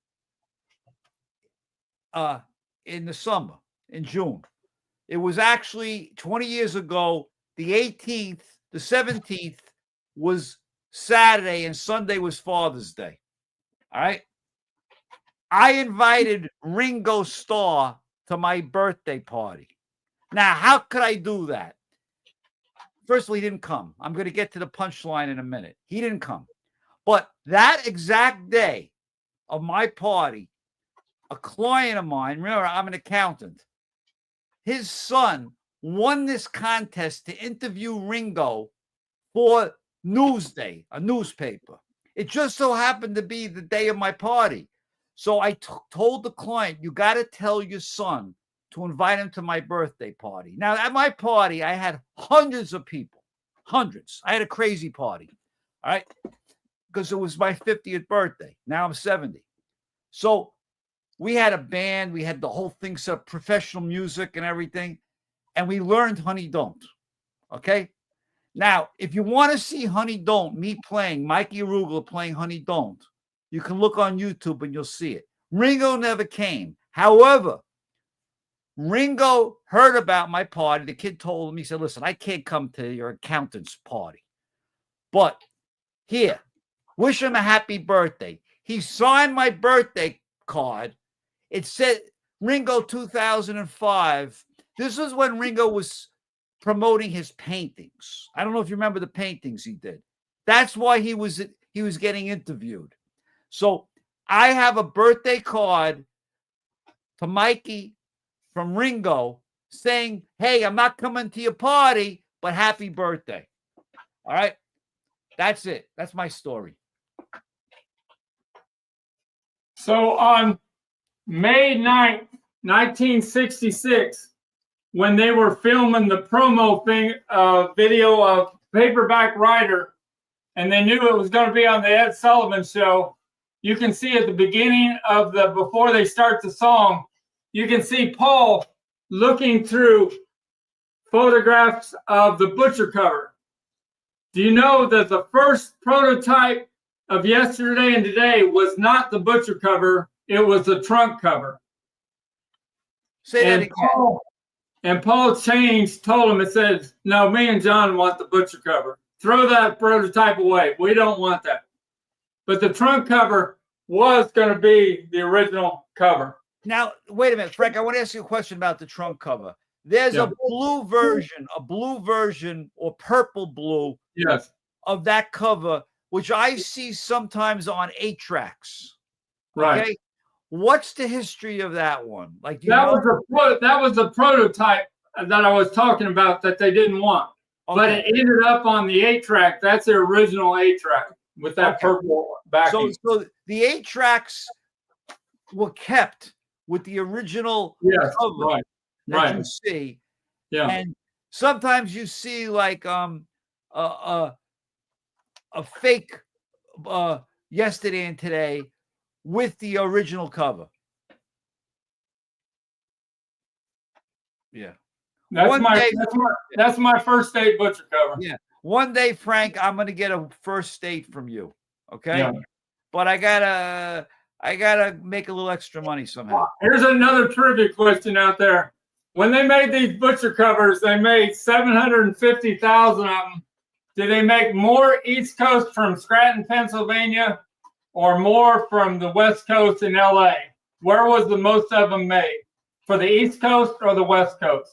in the summer, in June. It was actually 20 years ago. The 18th, the 17th was Saturday, and Sunday was Father's Day. All right. I invited Ringo Starr to my birthday party. Now, how could I do that? First of all, he didn't come. I'm going to get to the punchline in a minute. He didn't come. But that exact day of my party, a client of mine, remember, I'm an accountant, his son won this contest to interview Ringo for Newsday, a newspaper. It just so happened to be the day of my party. So I told the client, you got to tell your son to invite him to my birthday party. Now, at my party, I had hundreds of people, hundreds. I had a crazy party, all right, because it was my 50th birthday. Now I'm 70. So we had a band. We had the whole thing set up, professional music and everything. And we learned Honey Don't, okay? Now, if you want to see Honey Don't, me playing, Mikey Arugula playing Honey Don't, you can look on YouTube and you'll see it. Ringo never came. However, Ringo heard about my party. The kid told him, he said, listen, I can't come to your accountant's party. But here, wish him a happy birthday. He signed my birthday card. It said Ringo 2005. This was when Ringo was promoting his paintings. I don't know if you remember the paintings he did. That's why he was getting interviewed. So I have a birthday card to Mikey from Ringo saying, hey, I'm not coming to your party, but happy birthday. All right. That's it. That's my story. So on May 9th, 1966, when they were filming the promo video of Paperback Writer, and they knew it was going to be on the Ed Sullivan Show, you can see at the beginning of before they start the song, you can see Paul looking through photographs of the Butcher cover. Do you know that the first prototype of Yesterday and Today was not the Butcher cover, it was the trunk cover? Say that again. Paul told him, it says, no, me and John want the Butcher cover. Throw that prototype away. We don't want that. But the trunk cover was going to be the original cover. Now, wait a minute, Frank. I want to ask you a question about the trunk cover. There's a blue version or purple blue Yes. of that cover, which I see sometimes on 8 tracks. Right. Okay? What's the history of that one? Like that was the prototype that I was talking about that they didn't want. Okay. But it ended up on the 8-track. That's the original 8-track with that purple backing. So the 8 tracks were kept with the original cover that you see. Yeah. And sometimes you see like a fake Yesterday and Today with the original cover. Yeah. That's my first state Butcher cover. Yeah. One day, Frank, I'm gonna get a first state from you. Okay. Yeah. But I gotta make a little extra money somehow. Here's another trivia question out there. When they made these Butcher covers, they made 750,000 of them, Did they make more East Coast from Scranton, Pennsylvania, or more from the West Coast in LA? Where was the most of them made? For the East Coast or the West Coast?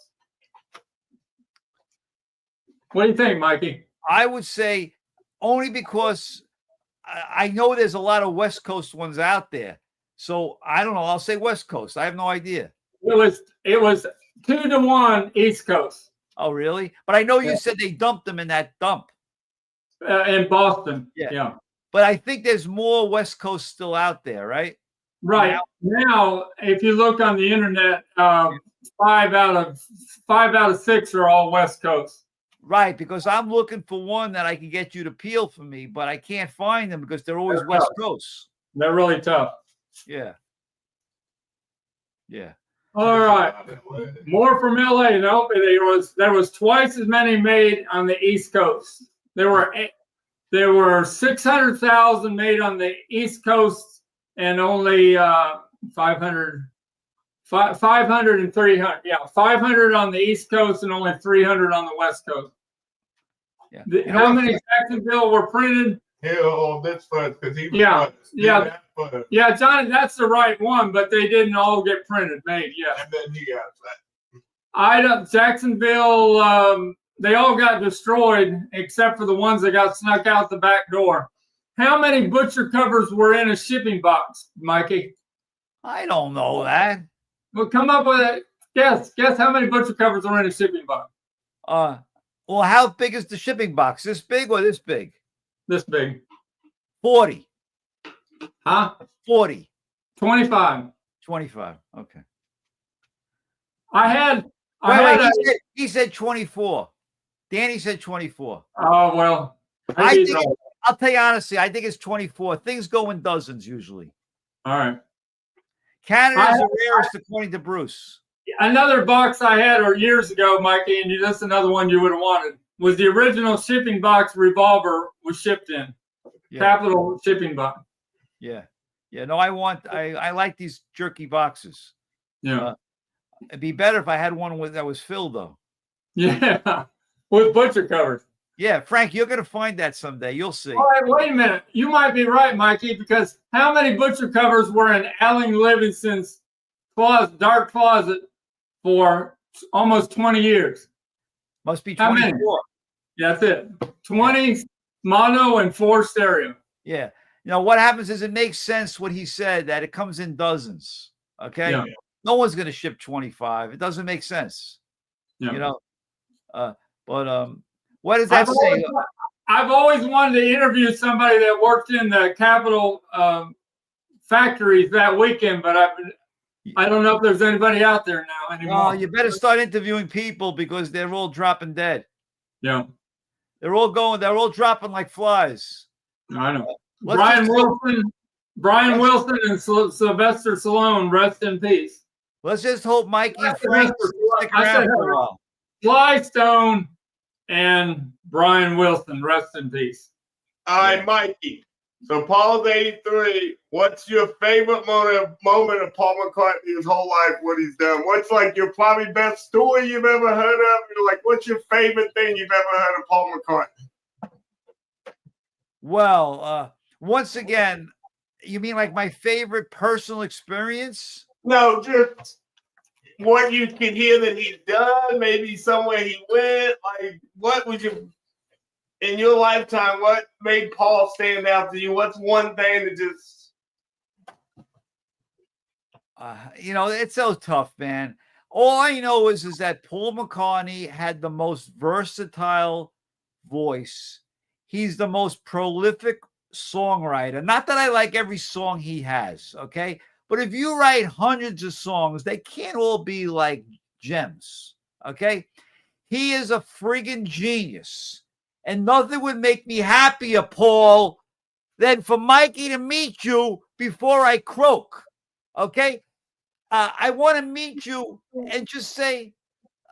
What do you think, Mikey? I would say only because I know there's a lot of West Coast ones out there. So I don't know. I'll say West Coast. I have no idea. It was 2-1 East Coast. Oh, really? But I know you said they dumped them in that dump. In Boston. Yeah. Yeah. But I think there's more West Coast still out there, right? Right. Now, if you look on the internet, 5 out of 6 are all West Coast. Right, because I'm looking for one that I can get you to peel for me, but I can't find them because they're always West Coast. They're really tough. Yeah. Yeah. All right. More from LA. Nope. There was twice as many made on the East Coast. There were 600,000 made on the East Coast and only 500 and 300. Yeah, 500 on the East Coast and only 300 on the West Coast. Yeah. How many Jacksonville were printed? He'll this first because he was yeah, Johnny, that's the right one, but they didn't all get made. Yeah, and then he got that. Jacksonville, they all got destroyed except for the ones that got snuck out the back door. How many butcher covers were in a shipping box, Mikey? I don't know that. Well, come up with it. Guess how many butcher covers were in a shipping box? Well, how big is the shipping box? This big or this big? This big. 40. Huh? 40. 25. 25. Okay. He said 24. Danny said 24. Oh, well. I'll tell you honestly, I think it's 24. Things go in dozens usually. All right. Canada's the rarest according to Bruce. Another box I had years ago, Mikey, and that's another one you would have wanted, was the original shipping box revolver was shipped in. Yeah. Capital shipping box. Yeah. Yeah. No, I like these jerky boxes. Yeah. It'd be better if I had one that was filled though. Yeah. With butcher covers. Yeah, Frank, you're going to find that someday. You'll see. All right, wait a minute. You might be right, Mikey, because how many butcher covers were in Alan Livingston's dark closet for almost 20 years? Must be 24. How many? Yeah, that's it. 20 mono and 4 stereo. Yeah. You know, what happens is it makes sense what he said, that it comes in dozens. Okay? Yeah. No one's going to ship 25. It doesn't make sense. Yeah. You know? What does that say? I've always wanted to interview somebody that worked in the Capitol factories that weekend, but I don't know if there's anybody out there now anymore. Oh, you better start interviewing people because they're all dropping dead. Yeah. They're all dropping like flies. I know. Brian Wilson and Sylvester Stallone, rest in peace. Let's just hope Mikey and Frank stick around for a while. Sly Stone and Brian Wilson, rest in peace. All right, Mikey. So Paul's 83. What's your favorite moment of Paul McCartney's whole life, what he's done? What's like your probably best story you've ever heard of? Like, what's your favorite thing you've ever heard of Paul McCartney? Well, once again, you mean like my favorite personal experience? No, just what you can hear that he's done, maybe somewhere he went. Like, what would you, in your lifetime, what made Paul stand out to you? What's one thing that just... it's so tough, man. All I know is that Paul McCartney had the most versatile voice. He's the most prolific songwriter. Not that I like every song he has, okay? But if you write hundreds of songs, they can't all be like gems, okay? He is a friggin' genius. And nothing would make me happier, Paul, than for Mikey to meet you before I croak, okay? I want to meet you and just say,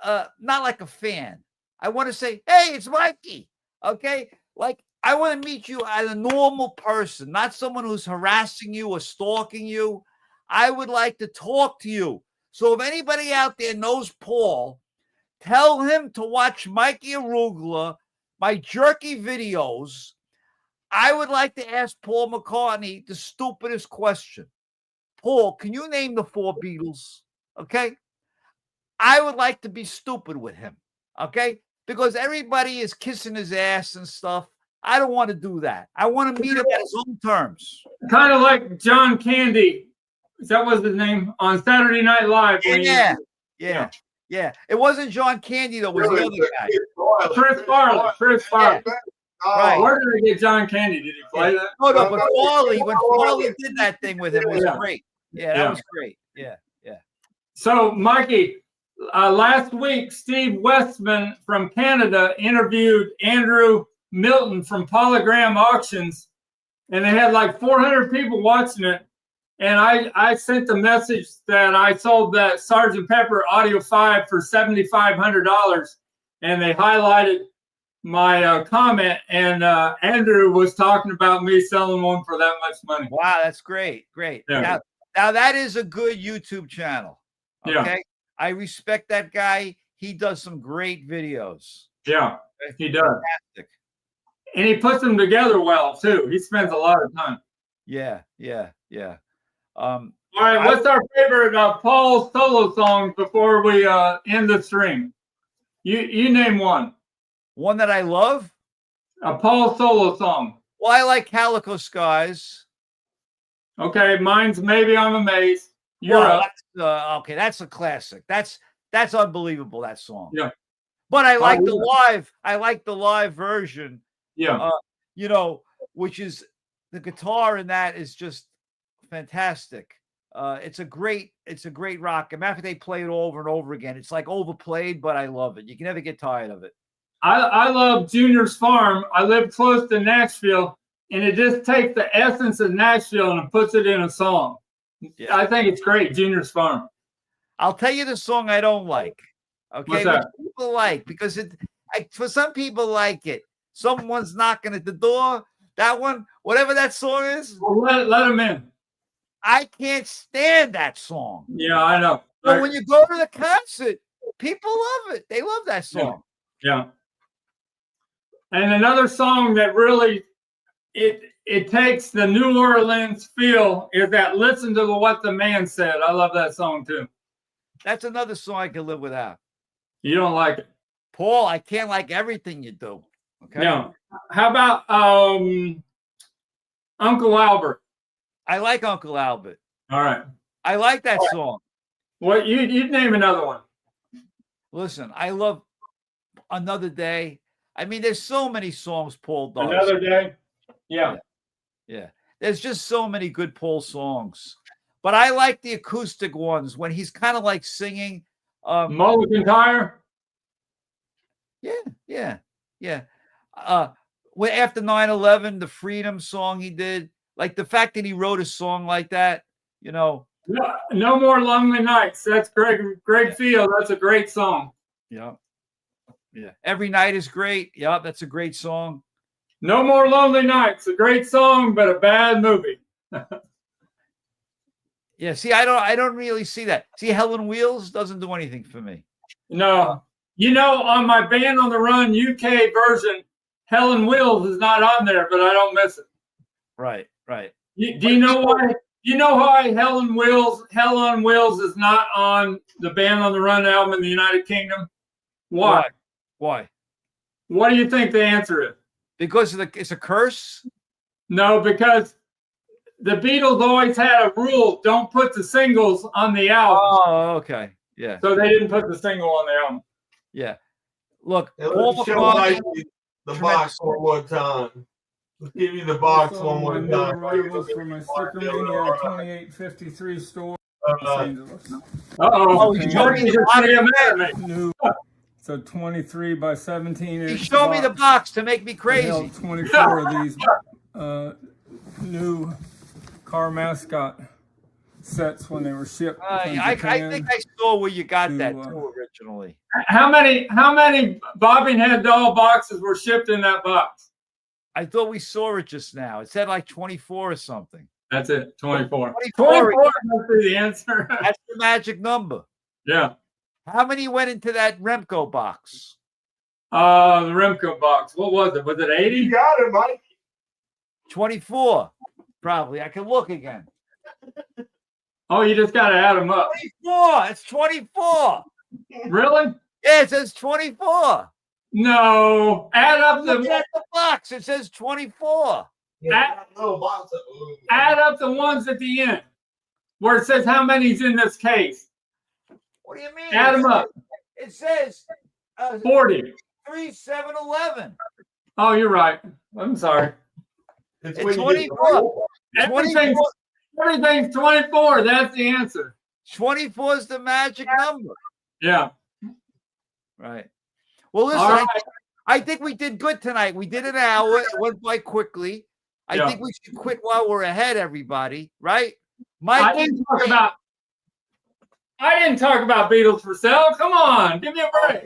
not like a fan. I want to say, hey, it's Mikey, okay? Like, I want to meet you as a normal person, not someone who's harassing you or stalking you. I would like to talk to you. So if anybody out there knows Paul, tell him to watch Mikey Arugula, my jerky videos, I would like to ask Paul McCartney the stupidest question. Paul, can you name the 4 Beatles? Okay. I would like to be stupid with him. Okay. Because everybody is kissing his ass and stuff. I don't want to do that. I want to meet him at his own terms. Kind of like John Candy. That was his name on Saturday Night Live. Yeah. It wasn't John Candy, though. It was the other guy. Chris Farley. Yeah. Right. Where did I get John Candy? Did he play that? No, but Farley, when Farley did that thing with him, it was great. Yeah, that was great. Yeah. So, Mikey, last week, Steve Westman from Canada interviewed Andrew Milton from Polygram Auctions, and they had like 400 people watching it. And I sent the message that I sold that Sgt. Pepper Audio 5 for $7,500, and they highlighted my comment, and Andrew was talking about me selling one for that much money. Wow, that's great. Yeah. Now that is a good YouTube channel. Okay. Yeah. I respect that guy. He does some great videos. Yeah, he does. Fantastic. And he puts them together well too. He spends a lot of time. Yeah. All right, what's our favorite Paul solo song before we end the stream? You name one. One that I love? A Paul solo song. Well, I like Calico Skies. Okay, mine's Maybe I'm Amazed. You're up. Okay, that's a classic. That's unbelievable, that song. Yeah. But I like the live. I like the live version. Yeah. Which is the guitar in that is just fantastic. It's a great rock. As a matter of fact, they play it over and over again. It's like overplayed, but I love it. You can never get tired of it. I love Junior's Farm. I live close to Nashville, and it just takes the essence of Nashville and puts it in a song. Yeah. I think it's great, Junior's Farm. I'll tell you the song I don't like. Okay, what's that? Which people like, because for some people like it. Someone's knocking at the door. That one, whatever that song is. Well, let them in. I can't stand that song. Yeah, I know. But when you go to the concert, people love it. They love that song. Yeah. And another song that really it takes the New Orleans feel is that Listen to What the Man Said. I love that song too. That's another song I can live without. You don't like it? Paul, I can't like everything you do. Okay. Yeah. How about Uncle Albert? I like Uncle Albert. All right. I like that song. Well, you'd name another one. Listen, I love Another Day. I mean, there's so many songs Paul does. Another Day? Yeah. There's just so many good Paul songs. But I like the acoustic ones when he's kind of like singing. Mulligan Tire? Yeah. When after 9/11, the Freedom song he did, like the fact that he wrote a song like that, No More Lonely Nights. That's Greg Field. That's a great song. Yeah. Every Night is great. Yeah, that's a great song. No More Lonely Nights. A great song, but a bad movie. Yeah. See, I don't really see that. See, Helen Wheels doesn't do anything for me. No. On my Band on the Run UK version, Helen Wheels is not on there, but I don't miss it. Right. Do you know why? You know why Hell on Wheels is not on the Band on the Run album in the United Kingdom? Why? What do you think the answer is? Because it's a curse? No, because the Beatles always had a rule: don't put the singles on the album. Oh, okay. Yeah. So they didn't put the single on the album. Yeah. Look, Paul McCartney, the box one more time. Let's give you the box one more time. Arrivals from my Stickermania 2853 store. Los Angeles. New. So 23 by 17 inch. He showed me the box to make me crazy. 24 of these new car mascot sets when they were shipped. I think I saw where you got that too originally. How many bobbing head doll boxes were shipped in that box? I thought we saw it just now. It said like 24 or something. That's it, 24. 24 must be the answer. That's the magic number. Yeah. How many went into that Remco box? The Remco box. What was it? Was it 80? You got it, Mike. 24, probably. I can look again. Oh, you just got to add them up. 24. It's 24. Really? Yeah, it says 24. No. Add up Look the at the box. It says 24. add up the ones at the end where it says how many's in this case. What do you mean? Add them up. It says 40. 3, 7, 11. Oh, you're right. I'm sorry. It's 24. Everything's 24. That's the answer. 24 is the magic number. Yeah. Right. Well, listen, All right. I think we did good tonight. We did an hour. It went by quickly. I Yeah. think we should quit while we're ahead, everybody. Right? I Mikey, didn't talk about Beatles for sale. Come on, give me a break.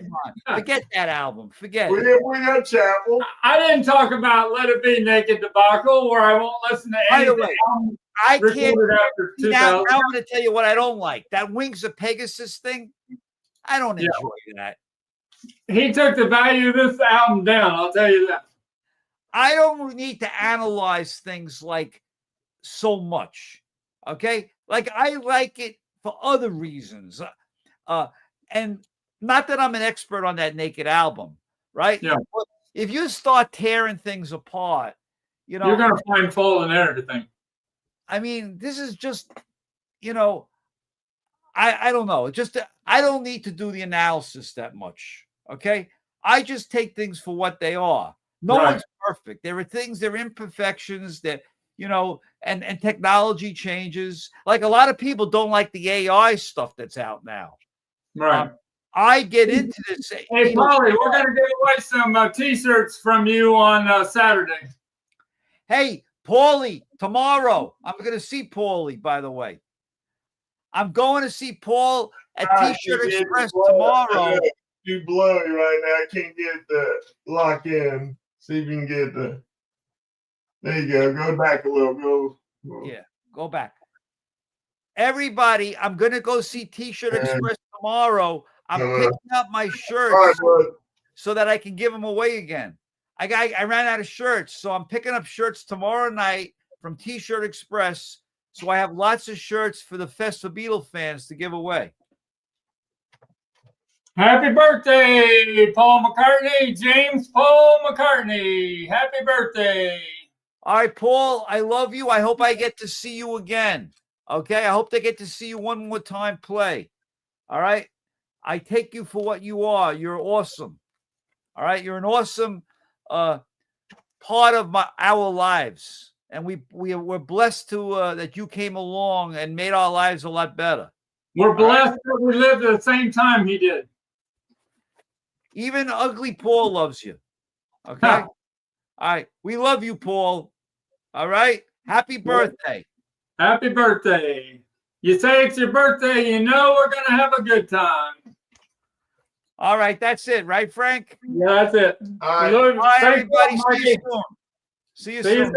forget that album. Forget We it. didn't win that chapel. I didn't talk about Let It Be Naked debacle, where I won't listen to By the anything way, I can't. recorded after Now 2000. I'm going to tell you what I don't like. That Wings of Pegasus thing. I don't enjoy that. He took the value of this album down. I'll tell you that. I don't need to analyze things like so much. Okay. Like I like it for other reasons. And not that I'm an expert on that Naked album, right? Yeah. But if you start tearing things apart, you know, You're going to find fault in everything. I mean, this is just, you know, I don't know. Just I don't need to do the analysis that much. Okay. I just take things for what they are. No Right. one's perfect. There are things, there are imperfections that, you know, and technology changes. Like a lot of people don't like the AI stuff that's out now. Right. I get into this. Hey, Paulie, we're going to give away some T-shirts from you on Saturday. Hey, Paulie, tomorrow. I'm going to see Paulie, by the way. I'm going to see Paul at T-Shirt Express tomorrow. Too blowy right now. I can't get the lock in. See if you can get the. There you go. Go back a little. Go. Yeah, go back. Everybody, I'm going to go see T-Shirt Express tomorrow. I'm picking up my shirts so that I can give them away again. I ran out of shirts, so I'm picking up shirts tomorrow night from T-Shirt Express. So I have lots of shirts for the Fest for Beatles fans to give away. Happy birthday, Paul McCartney, James Paul McCartney. Happy birthday. All right, Paul, I love you. I hope I get to see you again. Okay, I hope they get to see you one more time play. All right, I take you for what you are. You're awesome. All right, you're an awesome part of our lives. And we're blessed to that you came along and made our lives a lot better. We're blessed that we lived at the same time he did. Even Ugly Paul loves you. Okay? All right. We love you, Paul. All right? Happy birthday. Happy birthday. You say it's your birthday, you know we're going to have a good time. All right. That's it. Right, Frank? Yeah, that's it. All right. All right, Thanks, everybody. Mikey. See you soon. See you soon.